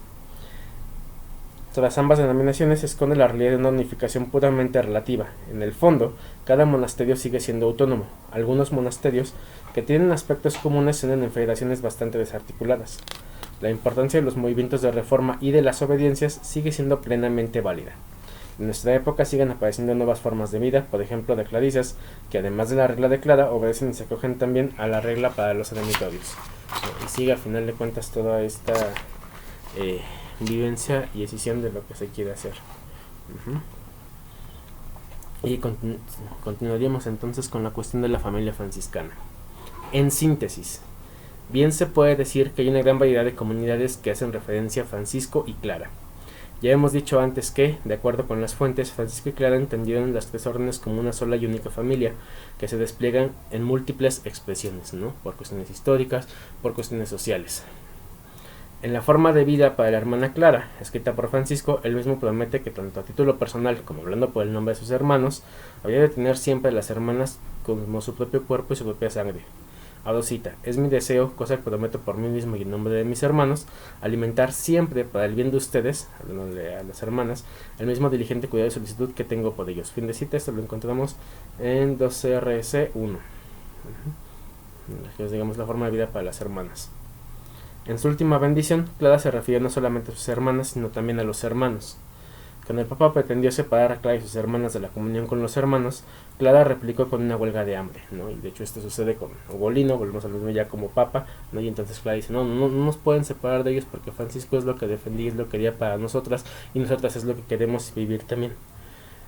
Tras ambas denominaciones se esconde la realidad de una unificación puramente relativa. En el fondo, cada monasterio sigue siendo autónomo. Algunos monasterios que tienen aspectos comunes se unen en federaciones bastante desarticuladas. La importancia de los movimientos de reforma y de las obediencias sigue siendo plenamente válida. En nuestra época siguen apareciendo nuevas formas de vida, por ejemplo de clarisas, que además de la regla de Clara, obedecen y se acogen también a la regla para los eremitorios. Y sigue a final de cuentas toda esta vivencia y decisión de lo que se quiere hacer. Y continuaríamos entonces con la cuestión de la familia franciscana. En síntesis, bien se puede decir que hay una gran variedad de comunidades que hacen referencia a Francisco y Clara. Ya hemos dicho antes que, de acuerdo con las fuentes, Francisco y Clara entendieron las tres órdenes como una sola y única familia, que se despliegan en múltiples expresiones, ¿no? Por cuestiones históricas, por cuestiones sociales. En la forma de vida para la hermana Clara, escrita por Francisco, él mismo promete que tanto a título personal como hablando por el nombre de sus hermanos, había de tener siempre a las hermanas como su propio cuerpo y su propia sangre. Adosita, es mi deseo, cosa que prometo por mí mismo y en nombre de mis hermanos, alimentar siempre para el bien de ustedes, hablándole a las hermanas, el mismo diligente cuidado y solicitud que tengo por ellos. Fin de cita, esto lo encontramos en 2RC1. Digamos la forma de vida para las hermanas. En su última bendición, Clara se refirió no solamente a sus hermanas, sino también a los hermanos. Cuando el Papa pretendió separar a Clara y sus hermanas de la comunión con los hermanos, Clara replicó con una huelga de hambre, ¿no? Y de hecho esto sucede con Ugolino, volvemos al mismo ya como Papa, ¿no? Y entonces Clara dice, no nos pueden separar de ellos porque Francisco es lo que defendí, es lo que quería para nosotras y nosotras es lo que queremos vivir también.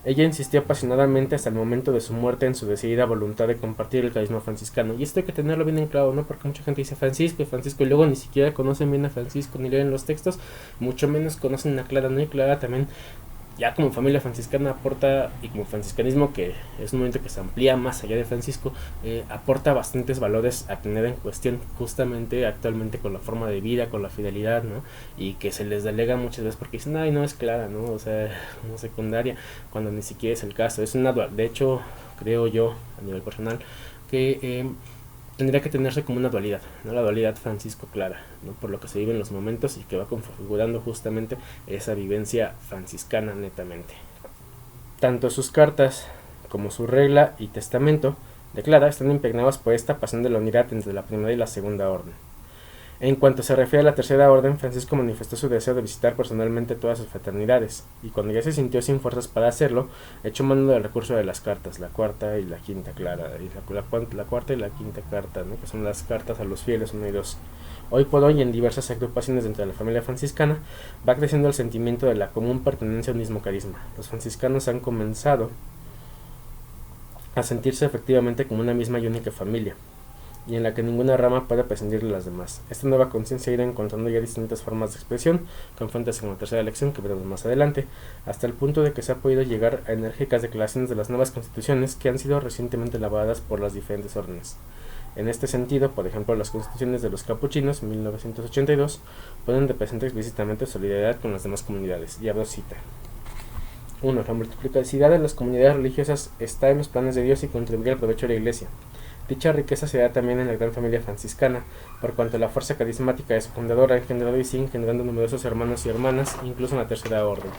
Ella insistió apasionadamente hasta el momento de su muerte en su decidida voluntad de compartir el carisma franciscano. Y esto hay que tenerlo bien en claro, ¿no? Porque mucha gente dice Francisco y luego ni siquiera conocen bien a Francisco ni leen los textos, mucho menos conocen a Clara, ¿no? Y Clara también, ya como familia franciscana aporta, y como franciscanismo que es un movimiento que se amplía más allá de Francisco, aporta bastantes valores a tener en cuestión justamente actualmente con la forma de vida, con la fidelidad, ¿no? Y que se les delega muchas veces porque dicen, ay, no es Clara, ¿no? O sea, no secundaria, cuando ni siquiera es el caso. Es una dual. De hecho, creo yo, a nivel personal, que tendría que tenerse como una dualidad, ¿no? La dualidad Francisco-Clara, ¿no? Por lo que se vive en los momentos y que va configurando justamente esa vivencia franciscana netamente. Tanto sus cartas como su regla y testamento de Clara están impregnados por esta pasión de la unidad entre la primera y la segunda orden. En cuanto se refiere a la tercera orden, Francisco manifestó su deseo de visitar personalmente todas sus fraternidades, y cuando ya se sintió sin fuerzas para hacerlo, echó mano del recurso de las cartas, la cuarta y la quinta clara, y la cuarta y la quinta carta, ¿no? Que son las cartas a los fieles unidos. Hoy por hoy, en diversas agrupaciones dentro de la familia franciscana, va creciendo el sentimiento de la común pertenencia a un mismo carisma. Los franciscanos han comenzado a sentirse efectivamente como una misma y única familia, y en la que ninguna rama puede prescindir de las demás. Esta nueva conciencia irá encontrando ya distintas formas de expresión, con fuentes como la tercera elección que veremos más adelante, hasta el punto de que se ha podido llegar a enérgicas declaraciones de las nuevas constituciones que han sido recientemente elaboradas por las diferentes órdenes. En este sentido, por ejemplo, las constituciones de los capuchinos, 1982, ponen de presente explícitamente solidaridad con las demás comunidades, y abro cita. 1. La multiplicidad de las comunidades religiosas está en los planes de Dios y contribuye al provecho de la Iglesia. Dicha riqueza se da también en la gran familia franciscana, por cuanto la fuerza carismática de su fundadora ha engendrado y sigue engendrando numerosos hermanos y hermanas, incluso en la tercera orden.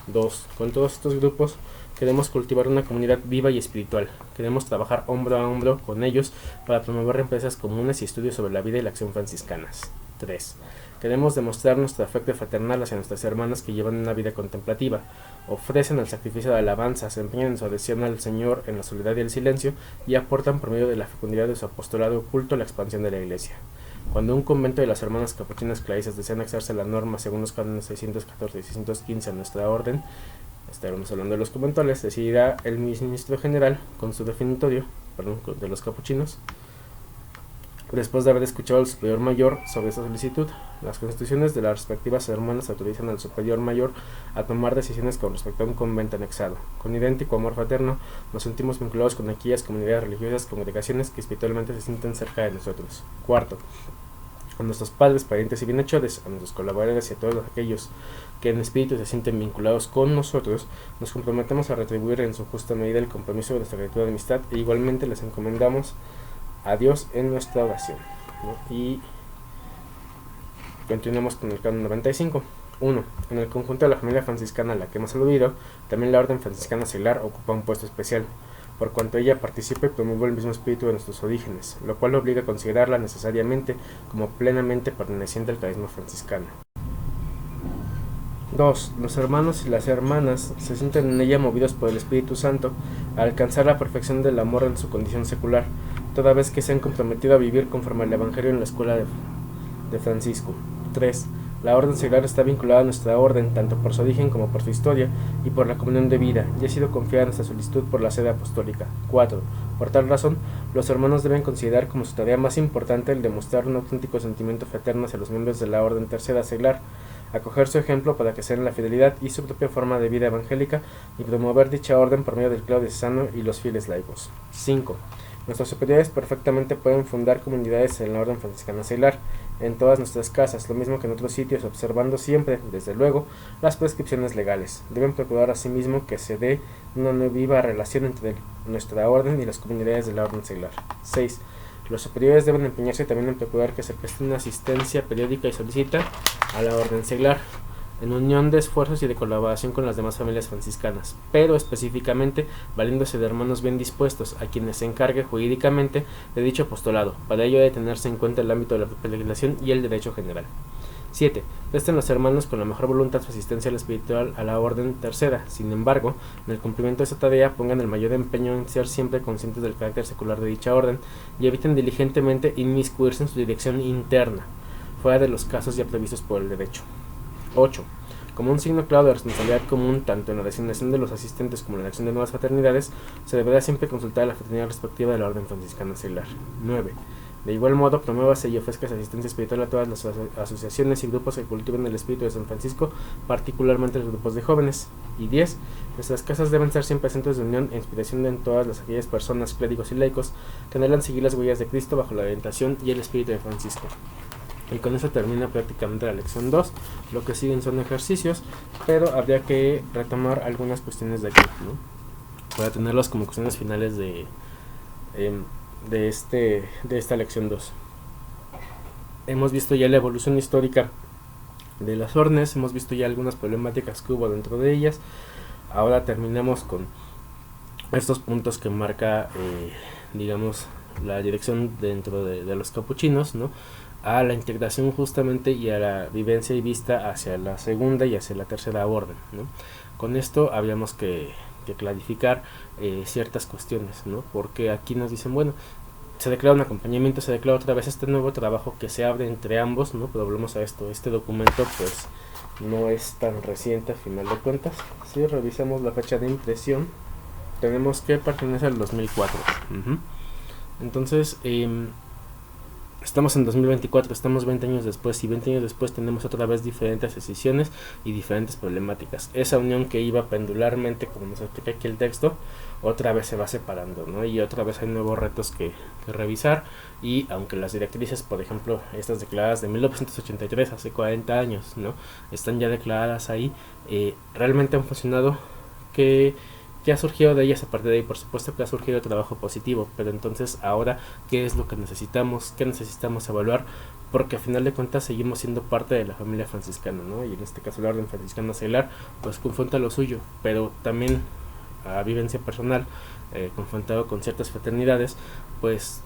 2. Con todos estos grupos queremos cultivar una comunidad viva y espiritual. Queremos trabajar hombro a hombro con ellos para promover empresas comunes y estudios sobre la vida y la acción franciscanas. 3. Queremos demostrar nuestro afecto fraternal hacia nuestras hermanas que llevan una vida contemplativa, ofrecen el sacrificio de alabanza, se empeñan en su adhesión al Señor en la soledad y el silencio y aportan por medio de la fecundidad de su apostolado oculto la expansión de la Iglesia. Cuando un convento de las hermanas capuchinas clarisas desea anexarse a la norma según los cánones 614 y 615 a nuestra orden, estaremos hablando de los conventuales, decidirá el ministro general con su definitorio, de los capuchinos, después de haber escuchado al superior mayor sobre esta solicitud. Las constituciones de las respectivas hermanas autorizan al superior mayor a tomar decisiones con respecto a un convento anexado. Con idéntico amor fraterno, nos sentimos vinculados con aquellas comunidades religiosas, congregaciones que espiritualmente se sienten cerca de nosotros. 4. A nuestros padres, parientes y bienhechores, a nuestros colaboradores y a todos aquellos que en espíritu se sienten vinculados con nosotros, nos comprometemos a retribuir en su justa medida el compromiso de nuestra gratitud de amistad, e igualmente les encomendamos a Dios en nuestra oración, ¿no? Y continuamos con el canon 95. 1. En el conjunto de la familia franciscana a la que hemos aludido, también la orden franciscana seglar ocupa un puesto especial, por cuanto ella participa y promueve el mismo espíritu de nuestros orígenes, lo cual obliga a considerarla necesariamente como plenamente perteneciente al carisma franciscano. 2. Los hermanos y las hermanas se sienten en ella movidos por el Espíritu Santo a alcanzar la perfección del amor en su condición secular, toda vez que se han comprometido a vivir conforme al Evangelio en la escuela de Francisco. 3. La orden seglar está vinculada a nuestra orden, tanto por su origen como por su historia, y por la comunión de vida, y ha sido confiada nuestra solicitud por la sede apostólica. 4. Por tal razón, los hermanos deben considerar como su tarea más importante el demostrar un auténtico sentimiento fraterno hacia los miembros de la orden tercera seglar, acoger su ejemplo para que sean la fidelidad y su propia forma de vida evangélica, y promover dicha orden por medio del clero diocesano y los fieles laicos. 5. Nuestros superiores perfectamente pueden fundar comunidades en la orden franciscana seglar, en todas nuestras casas, lo mismo que en otros sitios, observando siempre, desde luego, las prescripciones legales. Deben procurar asimismo que se dé una viva relación entre nuestra orden y las comunidades de la orden seglar. 6. Los superiores deben empeñarse también en procurar que se preste una asistencia periódica y solícita a la orden seglar, en unión de esfuerzos y de colaboración con las demás familias franciscanas, pero específicamente valiéndose de hermanos bien dispuestos, a quienes se encargue jurídicamente de dicho apostolado. Para ello debe tenerse en cuenta el ámbito de la legislación y el derecho general. 7. Presten los hermanos con la mejor voluntad su asistencia espiritual a la orden tercera. Sin embargo, en el cumplimiento de esta tarea pongan el mayor empeño en ser siempre conscientes del carácter secular de dicha orden y eviten diligentemente inmiscuirse en su dirección interna, fuera de los casos ya previstos por el derecho. 8. Como un signo claro de responsabilidad común, tanto en la designación de los asistentes como en la elección de nuevas fraternidades, se deberá siempre consultar a la fraternidad respectiva de la orden franciscana seglar. 9. De igual modo, promuévase y ofrezca asistencia espiritual a todas las asociaciones y grupos que cultiven el espíritu de San Francisco, particularmente los grupos de jóvenes. Y 10. Nuestras casas deben ser siempre centros de unión e inspiración en todas aquellas personas, clérigos y laicos que anhelan seguir las huellas de Cristo bajo la orientación y el espíritu de Francisco. Y con eso termina prácticamente la lección 2. Lo que siguen son ejercicios, pero habría que retomar algunas cuestiones de aquí, ¿no? Para tenerlos como cuestiones finales de esta lección 2. Hemos visto ya la evolución histórica de las órdenes, hemos visto ya algunas problemáticas que hubo dentro de ellas. Ahora terminamos con estos puntos que marca, digamos, la dirección dentro de los capuchinos, ¿no? A la integración justamente y a la vivencia y vista hacia la segunda y hacia la tercera orden, ¿no? Con esto habíamos que clarificar ciertas cuestiones, ¿no? Porque aquí nos dicen, bueno, se declara un acompañamiento, se declara otra vez este nuevo trabajo que se abre entre ambos, ¿no? Pero volvemos a esto, este documento pues no es tan reciente a final de cuentas. Si revisamos la fecha de impresión, tenemos que pertenece al 2004. Entonces, estamos en 2024, estamos 20 años después, y 20 años después tenemos otra vez diferentes decisiones y diferentes problemáticas. Esa unión que iba pendularmente, como nos explica aquí el texto, otra vez se va separando, ¿no? Y otra vez hay nuevos retos que revisar, y aunque las directrices, por ejemplo, estas declaradas de 1983, hace 40 años, ¿no? Están ya declaradas ahí, realmente han funcionado. ¿Qué ha surgido de ellas a partir de ahí? Por supuesto que ha surgido trabajo positivo, pero entonces ahora, ¿qué es lo que necesitamos? ¿Qué necesitamos evaluar? Porque a final de cuentas seguimos siendo parte de la familia franciscana, ¿no? Y en este caso la orden franciscana seglar pues confronta lo suyo, pero también a vivencia personal, confrontado con ciertas fraternidades, pues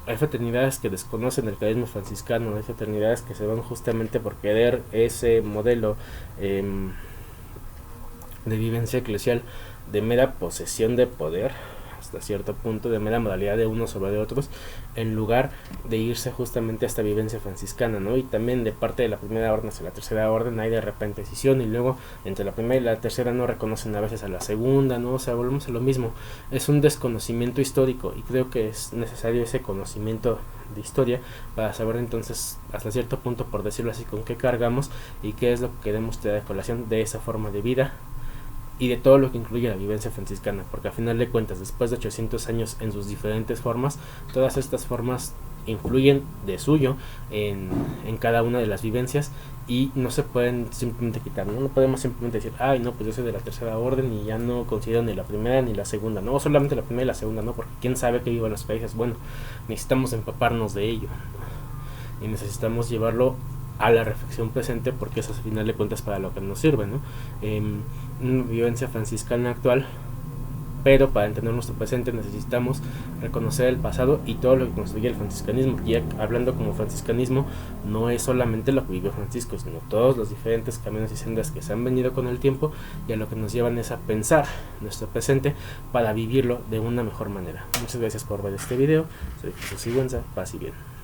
hay fraternidades que desconocen el carisma franciscano, hay fraternidades que se van justamente por querer ese modelo de vivencia eclesial, de mera posesión de poder, hasta cierto punto, de mera modalidad de unos sobre de otros, en lugar de irse justamente a esta vivencia franciscana, ¿no? Y también de parte de la primera orden hacia la tercera orden hay de repente decisión, y luego entre la primera y la tercera no reconocen a veces a la segunda, ¿no? O sea, volvemos a lo mismo. Es un desconocimiento histórico, y creo que es necesario ese conocimiento de historia para saber entonces hasta cierto punto, por decirlo así, con qué cargamos y qué es lo que queremos traer a colación de esa forma de vida y de todo lo que incluye la vivencia franciscana, porque a final de cuentas, después de 800 años en sus diferentes formas, todas estas formas influyen de suyo en cada una de las vivencias, y no se pueden simplemente quitar, ¿no? No podemos simplemente decir, ay, no, pues yo soy de la tercera orden y ya no considero ni la primera ni la segunda, no, solamente la primera y la segunda, no, porque quién sabe que viva en los países. Bueno, necesitamos empaparnos de ello, ¿no? Y necesitamos llevarlo a la reflexión presente, porque eso al final de cuentas para lo que nos sirve, ¿no? Una vivencia franciscana actual, pero para entender nuestro presente necesitamos reconocer el pasado y todo lo que construye el franciscanismo. Y hablando como franciscanismo, no es solamente lo que vivió Francisco, sino todos los diferentes caminos y sendas que se han venido con el tiempo, y a lo que nos llevan es a pensar nuestro presente para vivirlo de una mejor manera. Muchas gracias por ver este video. Soy Jesús Sigüenza, paz y bien.